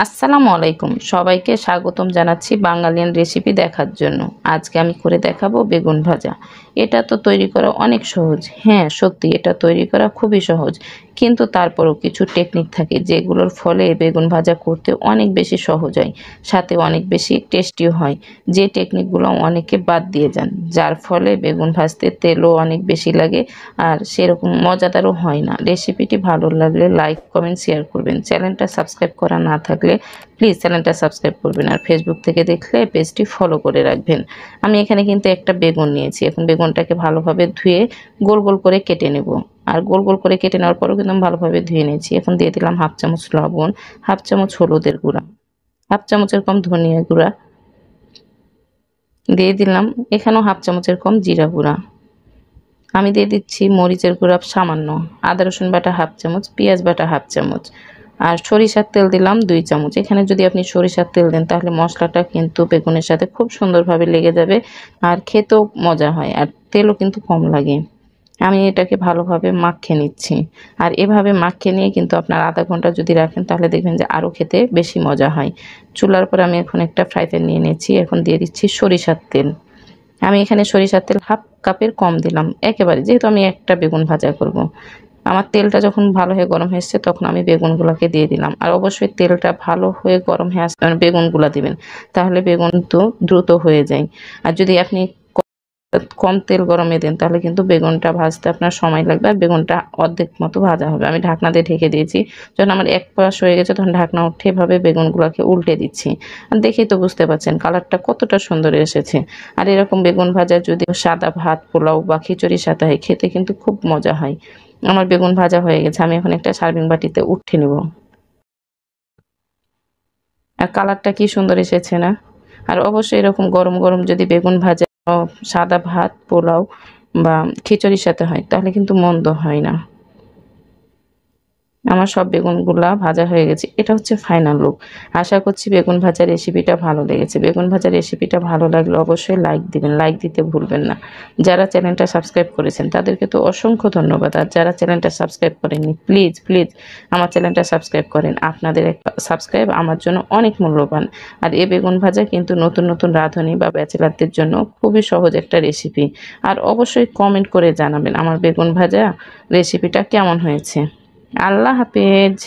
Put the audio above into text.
আসসালামু আলাইকুম, সবাইকে স্বাগতম জানাচ্ছি বাঙালিয়ান রেসিপি দেখার জন্য। আজকে আমি করে দেখাবো বেগুন ভাজা। এটা তো তৈরি করা অনেক সহজ। হ্যাঁ, সত্যি এটা তৈরি করা খুবই সহজ, কিন্তু তারপরও কিছু টেকনিক থাকে যেগুলোর ফলে বেগুন ভাজা করতে অনেক বেশি সহজ হয়, সাথে অনেক বেশি টেস্টিও হয়। যে টেকনিকগুলো অনেকে বাদ দিয়ে যান, যার ফলে বেগুন ভাজতে তেলও অনেক বেশি লাগে আর সেরকম মজাদারও হয় না। রেসিপিটি ভালো লাগলে লাইক, কমেন্ট, শেয়ার করবেন। চ্যানেলটা সাবস্ক্রাইব করা না থাকলে প্লিজ চ্যানেলটা সাবস্ক্রাইব করবেন, আর ফেসবুক থেকে দেখলে পেজটি ফলো করে রাখবেন। আমি এখানে কিন্তু একটা বেগুন নিয়েছি। এখন বেগুনটাকে ভালোভাবে ধুয়ে গোল গোল করে কেটে নেব। আর গোল গোল করে কেটে নেওয়ার পরেও কিন্তু আমি ভালোভাবে ধুয়ে নিয়েছি। এখন দিয়ে দিলাম হাফ চামচ লবণ, হাফ চামচ হলুদের গুঁড়া, হাফ চামচের কম ধনিয়া গুঁড়া দিয়ে দিলাম। এখানেও হাফ চামচের কম জিরা গুঁড়া। আমি দিয়ে দিচ্ছি মরিচের গুঁড়া সামান্য, আদা রসুন বাটা হাফ চামচ, পেঁয়াজ বাটা হাফ চামচ, আর সরিষার তেল দিলাম 2 চামচ। এখানে যদি আপনি সরিষার তেল দেন তাহলে মশলাটা কিন্তু বেগুনের সাথে খুব সুন্দরভাবে লেগে যাবে আর খেতেও মজা হয়, আর তেলও কিন্তু কম লাগে। আমি এটাকে ভালোভাবে মাখিয়ে নিচ্ছি, আর এভাবে মাখিয়ে নিয়ে কিন্তু আপনার আধা ঘন্টা যদি রাখেন তাহলে দেখবেন যে আরও খেতে বেশি মজা হয়। চুলার পর আমি এখন একটা ফ্রাই প্যান নিয়ে নিয়েছি। এখন দিয়ে দিচ্ছি সরিষার তেল। আমি এখানে সরিষার তেল হাফ কাপের কম দিলাম একেবারে, যেহেতু আমি একটা বেগুন ভাজা করব। আমার তেলটা যখন ভালো হয়ে গরম হয়েছে তখন আমি বেগুনগুলোকে দিয়ে দিলাম। আর অবশ্যই তেলটা ভালো হয়ে গরম হয়ে আসলে বেগুনগুলো দিবেন, তাহলে বেগুন তো দ্রুত হয়ে যায়। আর যদি আপনি কম তেল গরমে দেন তাহলে কিন্তু বেগুনটা ভাজতে আপনার সময় লাগবে, আর বেগুনটা অর্ধেক মতো ভাজা হবে। আমি ঢাকনা দিয়ে ঢেকে দিয়েছি। যখন আমার এক পাশ হয়ে গেছে তখন ঢাকনা উঠে এভাবে বেগুনগুলোকে উল্টে দিচ্ছি। আর দেখেই তো বুঝতে পারছেন কালারটা কতটা সুন্দর এসেছে। আর এরকম বেগুন ভাজা যদি সাদা ভাত, পোলাও বা খিচুড়ির সাথে হয় খেতে কিন্তু খুব মজা হয়। আমার বেগুন ভাজা হয়ে গেছে। আমি এখন একটা সার্ভিং বাটিতে উঠিয়ে নেব। আর কালারটা কি সুন্দর এসেছে না? আর অবশ্যই এরকম গরম গরম যদি বেগুন ভাজা সাদা ভাত, পোলাও বা খিচুড়ির সাথে হয় তাহলে কিন্তু মন্দ হয় না। আমার সব বেগুনগুলা ভাজা হয়ে গেছে। এটা হচ্ছে ফাইনাল লুক। আশা করছি বেগুন ভাজার রেসিপিটা ভালো লেগেছে। বেগুন ভাজার রেসিপিটা ভালো লাগলে অবশ্যই লাইক দিবেন। লাইক দিতে ভুলবেন না। যারা চ্যানেলটা সাবস্ক্রাইব করেছেন তাদেরকে তো অসংখ্য ধন্যবাদ। আর যারা চ্যানেলটা সাবস্ক্রাইব করেননি প্লিজ প্লিজ আমার চ্যানেলটা সাবস্ক্রাইব করেন। আপনাদের একটা সাবস্ক্রাইব আমার জন্য অনেক মূল্যবান। আর এই বেগুন ভাজা কিন্তু নতুন নতুন রাঁধুনি বা ব্যাচেলারদের জন্য খুবই সহজ একটা রেসিপি। আর অবশ্যই কমেন্ট করে জানাবেন আমার বেগুন ভাজা রেসিপিটা কেমন হয়েছে। আল্লাহ হাফেজ।